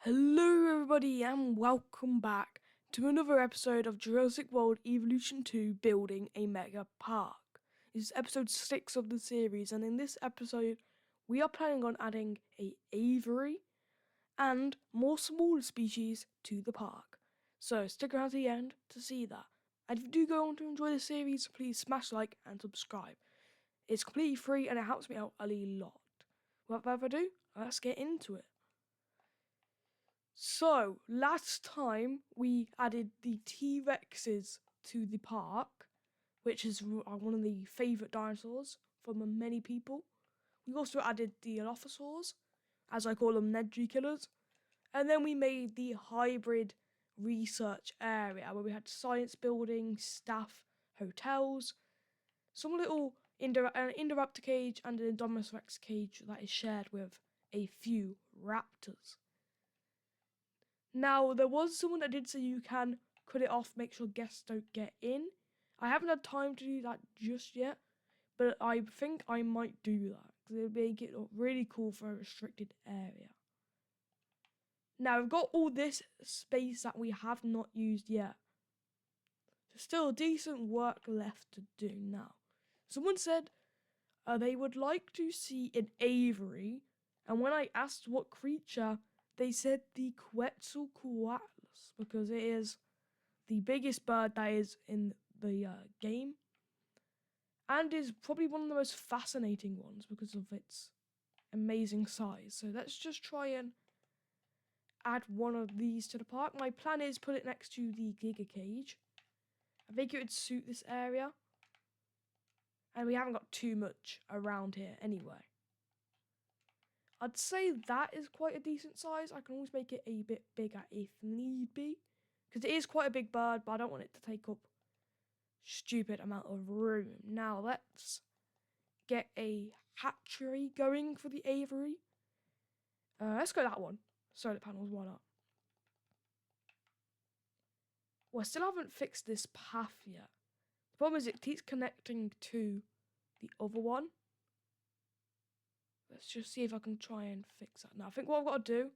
Hello everybody and welcome back to another episode of Jurassic World Evolution 2 Building a Mega Park. This is episode 6 of the series, and in this episode we are planning on adding a aviary and more smaller species to the park. So stick around to the end to see that. And if you do go on to enjoy the series, please smash like and subscribe. It's completely free and it helps me out a lot. Without further ado, let's get into it. So, last time we added the T-Rexes to the park, which is one of the favourite dinosaurs for many people. We also added the Dilophosaurs, as I call them, Nedry killers. And then we made the hybrid research area where we had science buildings, staff, hotels, some little an Indoraptor cage and an Indominus Rex cage that is shared with a few raptors. Now, there was someone that did say you can cut it off, make sure guests don't get in. I haven't had time to do that just yet, but I think I might do that, because it would make it look really cool for a restricted area. Now, we've got all this space that we have not used yet. There's still decent work left to do now. Someone said they would like to see an aviary, and when I asked what creature, they said the Quetzalcoatlus, because it is the biggest bird that is in the game, and is probably one of the most fascinating ones because of its amazing size. So let's just try and add one of these to the park. My plan is put it next to the Giga Cage. I think it would suit this area, and we haven't got too much around here anyway. I'd say that is quite a decent size. I can always make it a bit bigger if need be, because it is quite a big bird, but I don't want it to take up stupid amount of room. Now let's get a hatchery going for the aviary. Let's go that one. Solar panels, why not? Well, I still haven't fixed this path yet. The problem is it keeps connecting to the other one. Let's just see if I can try and fix that. Now, I think what I've got to do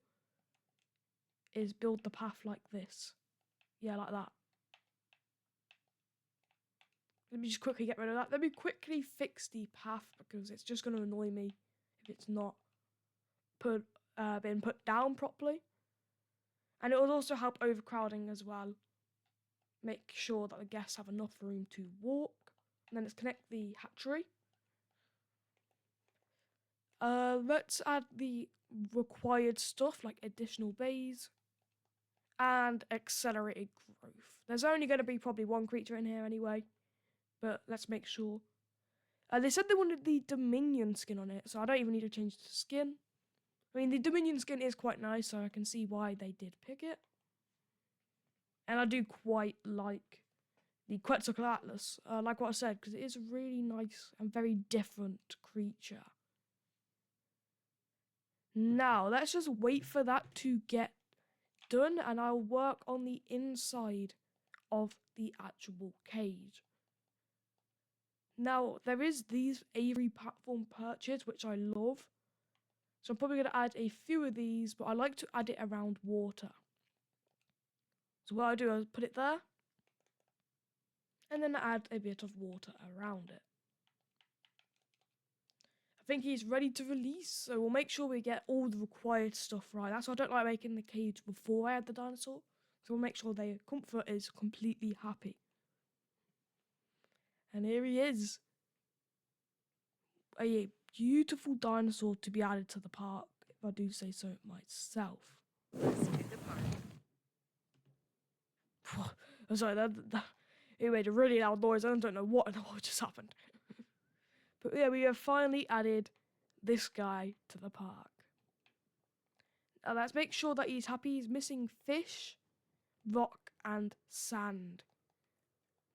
is build the path like this. Yeah, like that. Let me just quickly get rid of that. Let me quickly fix the path, because it's just going to annoy me if it's not been put down properly. And it will also help overcrowding as well. Make sure that the guests have enough room to walk. And then let's connect the hatchery. Let's add the required stuff like additional bays and accelerated growth. There's only going to be probably one creature in here anyway, but let's make sure. They said they wanted the Dominion skin on it, so I don't even need to change the skin. I mean, the Dominion skin is quite nice, so I can see why they did pick it. And I do quite like the Quetzalcoatlus, like what I said, because it is a really nice and very different creature. Now, let's just wait for that to get done, and I'll work on the inside of the actual cage. Now, there is these aviary platform perches, which I love. So I'm probably going to add a few of these, but I like to add it around water. So what I do is put it there, and then add a bit of water around it. I think he's ready to release, so we'll make sure we get all the required stuff right. That's why I don't like making the cage before I add the dinosaur. So we'll make sure their comfort is completely happy. And here he is. A beautiful dinosaur to be added to the park, if I do say so myself. Let's do the park. I'm sorry, that it made a really loud noise. I don't know what just happened. But yeah, we have finally added this guy to the park. Now let's make sure that he's happy. He's missing fish, rock, and sand.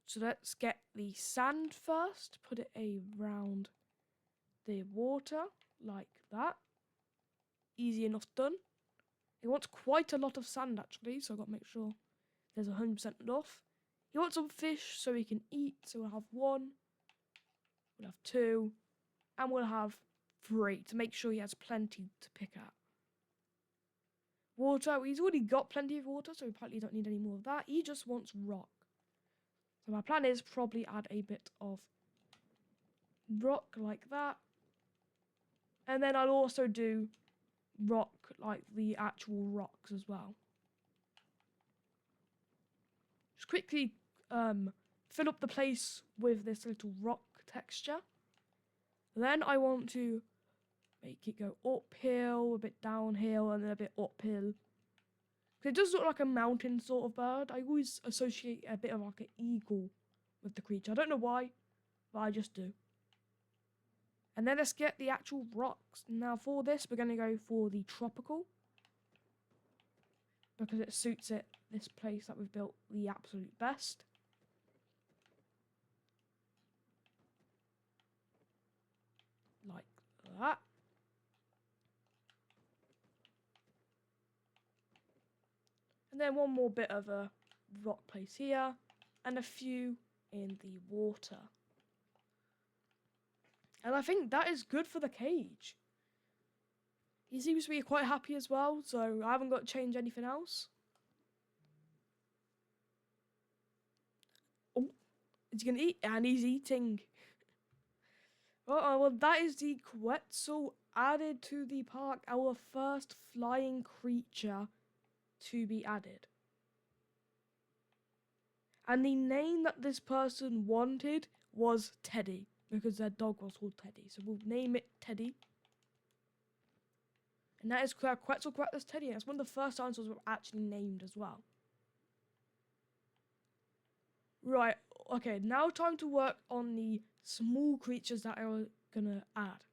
So let's get the sand first. Put it around the water, like that. Easy enough done. He wants quite a lot of sand, actually, so I've got to make sure there's 100% enough. He wants some fish so he can eat, so we'll have 1. We'll have 2, and we'll have 3 to make sure he has plenty to pick at. Water, he's already got plenty of water, so we probably don't need any more of that. He just wants rock. So my plan is probably add a bit of rock like that. And then I'll also do rock, like the actual rocks as well. Just quickly fill up the place with this little rock texture. Then I want to make it go uphill, a bit downhill, and then a bit uphill. It does look like a mountain sort of bird. I always associate a bit of like an eagle with the creature. I don't know why, but I just do. And then let's get the actual rocks. Now for this, we're going to go for the tropical, because it suits this place that we've built the absolute best. Like that. And then one more bit of a rock place here, and a few in the water. And I think that is good for the cage. He seems to be quite happy as well, so I haven't got to change anything else. Oh, is he going to eat? And he's eating. Well, that is the Quetzal added to the park, our first flying creature to be added. And the name that this person wanted was Teddy, because their dog was called Teddy. So we'll name it Teddy. And that is Quetzalcoatlus Teddy. And it's one of the first dinosaurs were actually named as well. Right, okay, now time to work on the small creatures that I'm gonna add.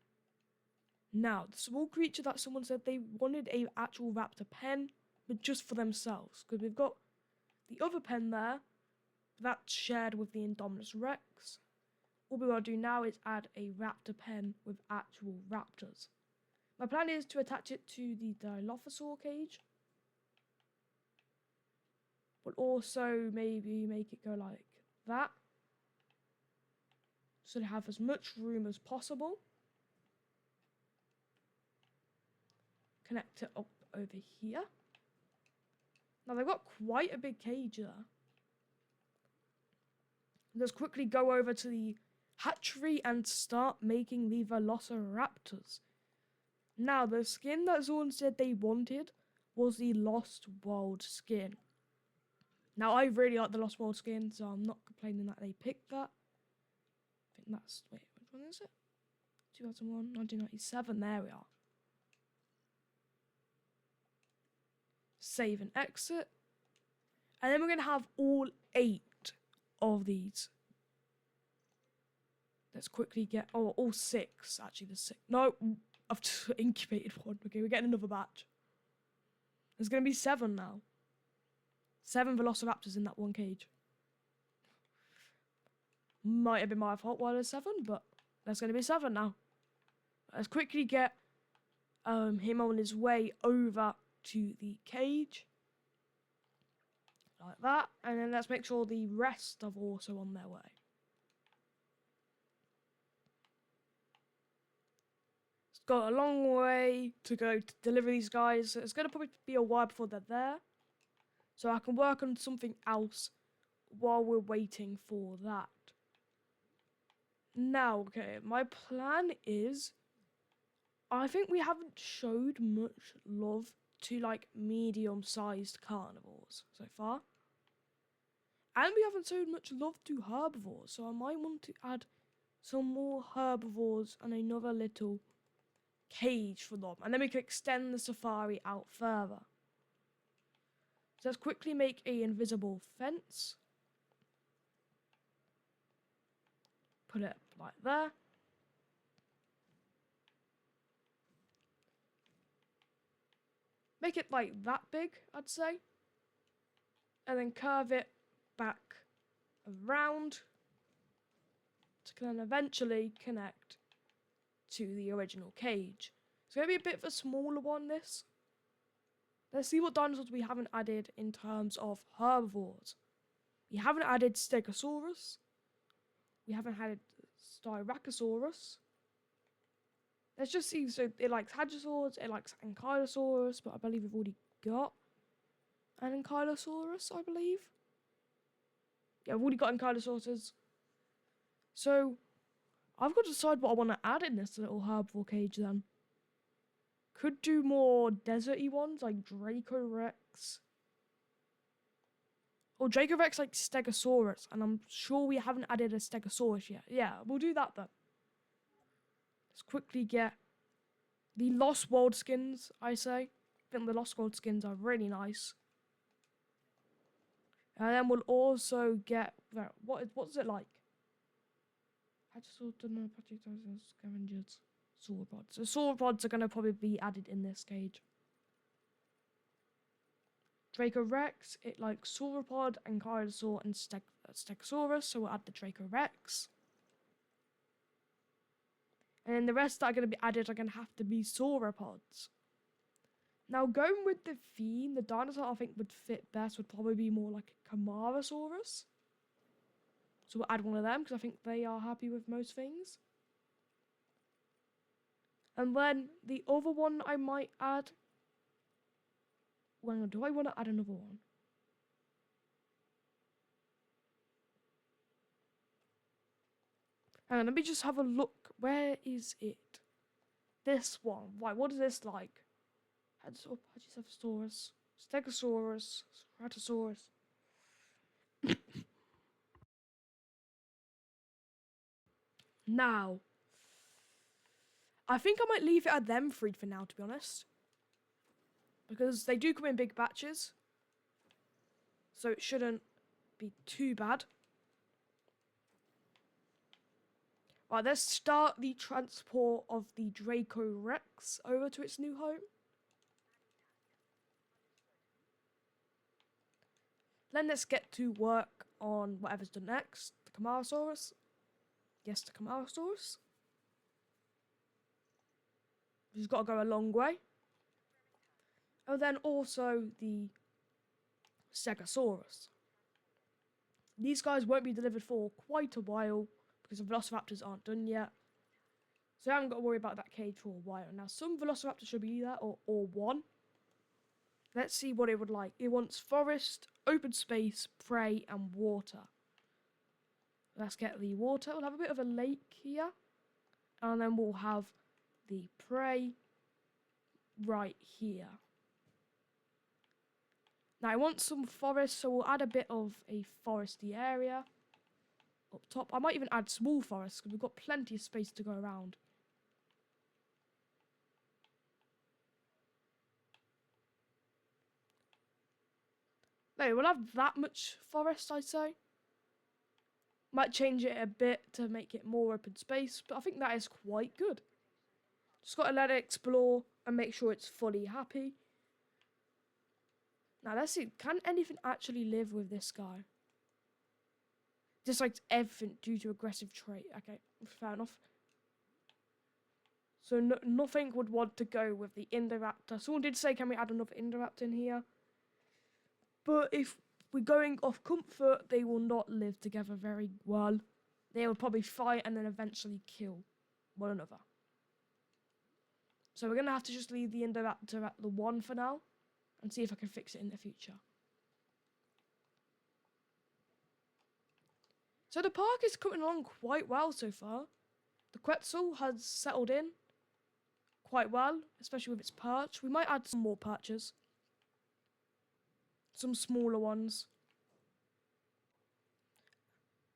Now, the small creature that someone said they wanted a actual raptor pen, but just for themselves. Because we've got the other pen there, that's shared with the Indominus Rex. All we want to do now is add a raptor pen with actual raptors. My plan is to attach it to the Dilophosaur cage, but also maybe make it go like that, so to have as much room as possible. Connect it up over here. Now they've got quite a big cage there. Let's quickly go over to the hatchery and start making the Velociraptors. Now, the skin that someone said they wanted was the Lost World skin. Now, I really like the Lost World skin, so I'm not complaining that they picked that. I think that's, wait, which one is it? 2001, 1997, there we are. Save and exit. And then we're going to have all 8 of these. Let's quickly get, oh, all 6, actually, there's 6. No, I've incubated one. Okay, we're getting another batch. There's going to be 7 now. 7 Velociraptors in that one cage. Might have been my fault why there's 7, but there's going to be 7 now. Let's quickly get him on his way over to the cage. Like that. And then let's make sure the rest are also on their way. Got a long way to go to deliver these guys. It's going to probably be a while before they're there. So I can work on something else while we're waiting for that. Now, okay, my plan is, I think we haven't showed much love to like medium-sized carnivores so far. And we haven't showed much love to herbivores. So I might want to add some more herbivores and another little cage for them, and then we can extend the safari out further. So let's quickly make an invisible fence. Put it like there. Make it like that big, I'd say. And then curve it back around to then eventually connect to the original cage. It's going to be a bit of a smaller one, this. Let's see what dinosaurs we haven't added in terms of herbivores. We haven't added Stegosaurus. We haven't added Styracosaurus. Let's just see. So it likes hadrosaurs, it likes ankylosaurus, but I believe we've already got an ankylosaurus, I believe. Yeah, we've already got ankylosaurus. So I've got to decide what I want to add in this little herbivore cage then. Could do more deserty ones like Dracorex. Or Dracorex like Stegosaurus, and I'm sure we haven't added a Stegosaurus yet. Yeah, we'll do that then. Let's quickly get the Lost World skins, I say. I think the Lost World skins are really nice. And then we'll also get... What's it like? I just don't know. Scavengers. Sauropods. So sauropods are going to probably be added in this cage. Dracorex, it likes sauropod, ankylosaur, and stegosaurus, so we'll add the Dracorex. And then the rest that are going to be added are going to have to be sauropods. Now, going with the theme, the dinosaur I think would fit best would probably be more like a Camarasaurus. So we'll add one of them because I think they are happy with most things. And then the other one I might add... Well, do I want to add another one? Hang on, let me just have a look. Where is it? This one. Right, what is this like? Hadrosaurus, Stegosaurus, Ceratosaurus. Now, I think I might leave it at them three for now, to be honest. Because they do come in big batches. So it shouldn't be too bad. Right, let's start the transport of the Dracorex over to its new home. Then let's get to work on whatever's done next. The Camarasaurus. Yes, the Camarasaurus. Which has got to go a long way. And then also the Stegosaurus. These guys won't be delivered for quite a while because the Velociraptors aren't done yet. So I haven't got to worry about that cage for a while. Now, some Velociraptors should be there, or one. Let's see what it would like. It wants forest, open space, prey, and water. Let's get the water. We'll have a bit of a lake here. And then we'll have the prey right here. Now, I want some forest, so we'll add a bit of a foresty area up top. I might even add small forests, because we've got plenty of space to go around. No, we'll have that much forest, I'd say. Might change it a bit to make it more open space, but I think that is quite good. Just got to let it explore and make sure it's fully happy. Now, let's see. Can anything actually live with this guy? Dislikes everything due to aggressive trait. Okay, fair enough. So nothing would want to go with the Indoraptor. Someone did say, can we add another Indoraptor in here? But if we're going off comfort, they will not live together very well. They will probably fight and then eventually kill one another. So we're going to have to just leave the Indoraptor at the 1 for now. And see if I can fix it in the future. So the park is coming along quite well so far. The Quetzal has settled in quite well, especially with its perch. We might add some more perches. Some smaller ones.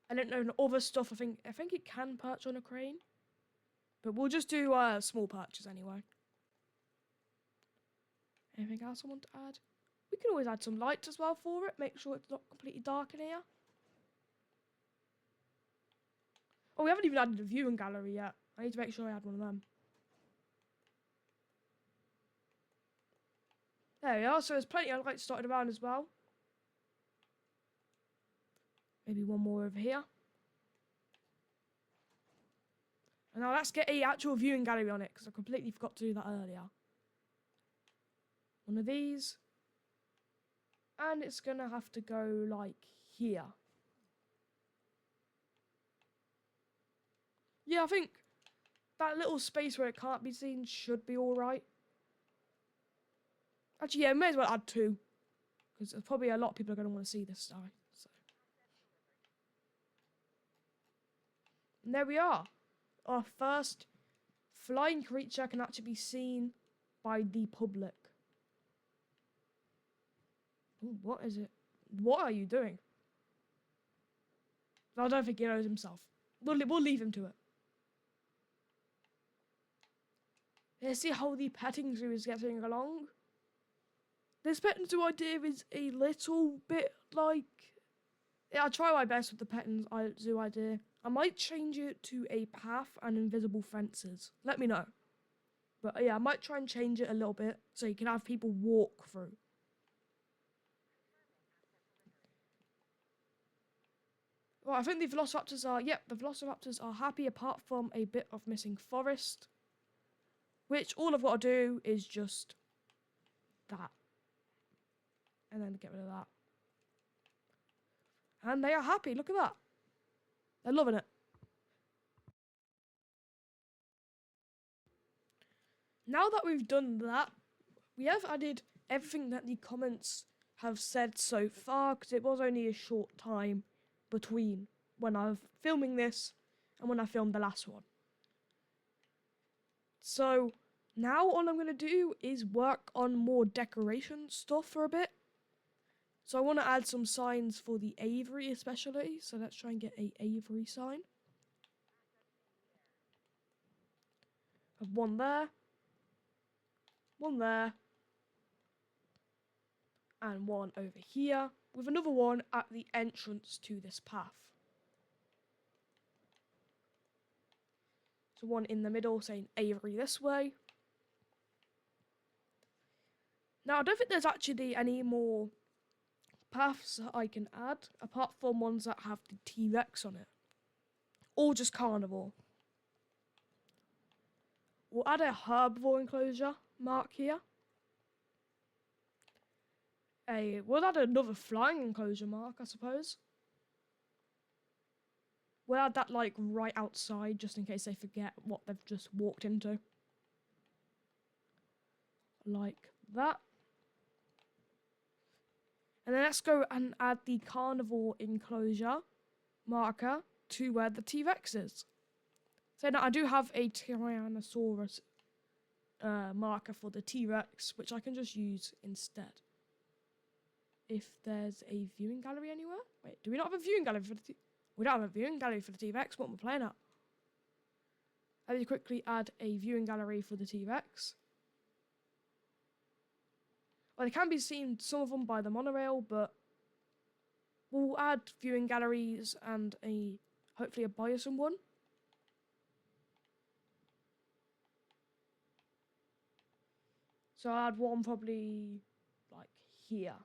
I don't know other stuff. I think it can perch on a crane. But we'll just do small perches anyway. Anything else I want to add? We can always add some lights as well for it. Make sure it's not completely dark in here. Oh, we haven't even added a viewing gallery yet. I need to make sure I add one of them. There we are. So there's plenty of lights dotted around as well. Maybe one more over here. And now let's get a actual viewing gallery on it, because I completely forgot to do that earlier. One of these. And it's going to have to go like here. Yeah, I think That little space where it can't be seen should be alright. Actually, yeah, may as well add 2. Because there's probably a lot of people are going to want to see this die. So. And there we are. Our first flying creature can actually be seen by the public. Ooh, what is it? What are you doing? I don't think he knows himself. We'll leave him to it. Let's see how the petting zoo is getting along. This petting zoo idea is a little bit like... Yeah, I'll try my best with the petting zoo idea. I might change it to a path and invisible fences. Let me know. But yeah, I might try and change it a little bit so you can have people walk through. Well, I think the Velociraptors are... Yep, the Velociraptors are happy apart from a bit of missing forest. Which all I've got to do is just that. And then get rid of that. And they are happy. Look at that. They're loving it. Now that we've done that, we have added everything that the comments have said so far, because it was only a short time between when I was filming this and when I filmed the last one. So now all I'm going to do is work on more decoration stuff for a bit. So I want to add some signs for the aviary especially. So let's try and get a aviary sign. Have one there. One there. And one over here. With another one at the entrance to this path. So one in the middle saying aviary this way. Now I don't think there's actually any more paths that I can add, apart from ones that have the T-Rex on it. Or just carnivore. We'll add a herbivore enclosure mark here. We'll add another flying enclosure mark, I suppose. We'll add that like right outside, just in case they forget what they've just walked into. Like that. And then let's go and add the carnivore enclosure marker to where the T-Rex is. So now I do have a Tyrannosaurus marker for the T-Rex, which I can just use instead. If there's a viewing gallery anywhere? Wait, do we not have a viewing gallery for the T-Rex? We don't have a viewing gallery for the T-Rex. What am I playing at? Let me quickly add a viewing gallery for the T-Rex. Well, they can be seen, some of them, by the monorail, but we'll add viewing galleries and hopefully a bison one. So I'll add one probably like here.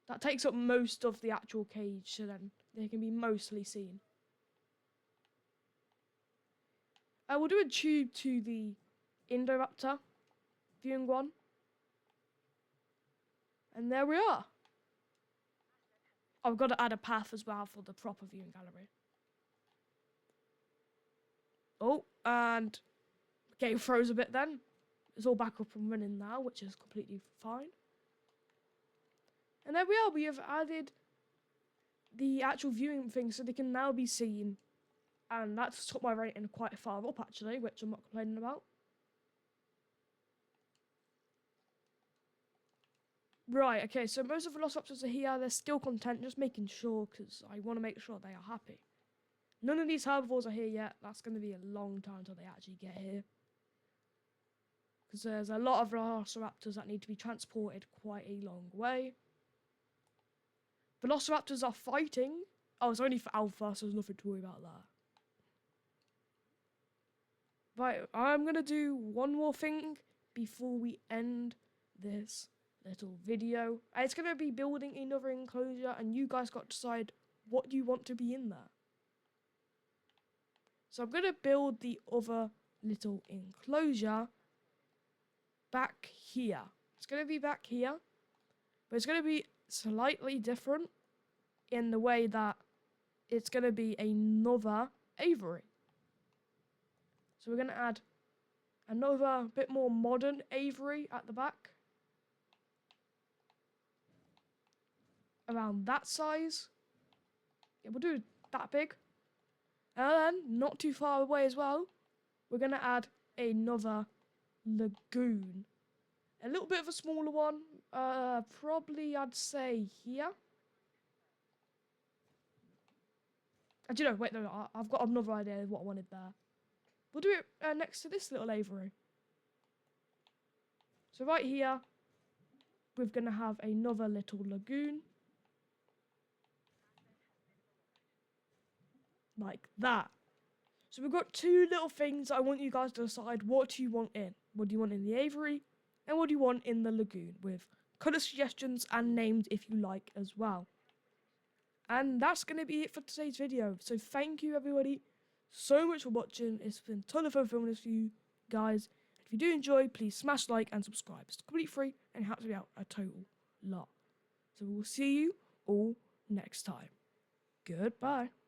That takes up most of the actual cage, so then they can be mostly seen. We'll do a tube to the Indoraptor viewing one. And there we are. I've got to add a path as well for the proper viewing gallery. Oh, and game froze a bit then. It's all back up and running now, which is completely fine. And there we are. We have added the actual viewing thing so they can now be seen. And that's took my rating quite far up, actually, which I'm not complaining about. Right, okay, so most of the Velociraptors are here. They're still content, just making sure, because I want to make sure they are happy. None of these herbivores are here yet. That's going to be a long time until they actually get here. Because there's a lot of Velociraptors that need to be transported quite a long way. Velociraptors are fighting. Oh, it's only for alpha, so there's nothing to worry about there. Right, I'm going to do one more thing before we end this little video. It's going to be building another enclosure, and you guys got to decide what you want to be in there. So I'm going to build the other little enclosure back here. It's going to be back here, but it's going to be slightly different in the way that it's going to be another aviary. So we're going to add another bit more modern aviary at the back. Around that size. Yeah, we'll do that big. And then, not too far away as well, we're going to add another lagoon. A little bit of a smaller one. Probably, I'd say, here. And you know, wait, no, I've got another idea of what I wanted there. We'll do it next to this little aviary. So right here, we're going to have another little lagoon. Like that. So we've got two little things I want you guys to decide what you want in. What do you want in the aviary? And what do you want in the lagoon? With colour suggestions and names if you like as well. And that's going to be it for today's video. So thank you everybody so much for watching. It's been a ton of fun filming this for you guys. If you do enjoy, please smash like and subscribe. It's completely free and helps me out a total lot. So we'll see you all next time. Goodbye.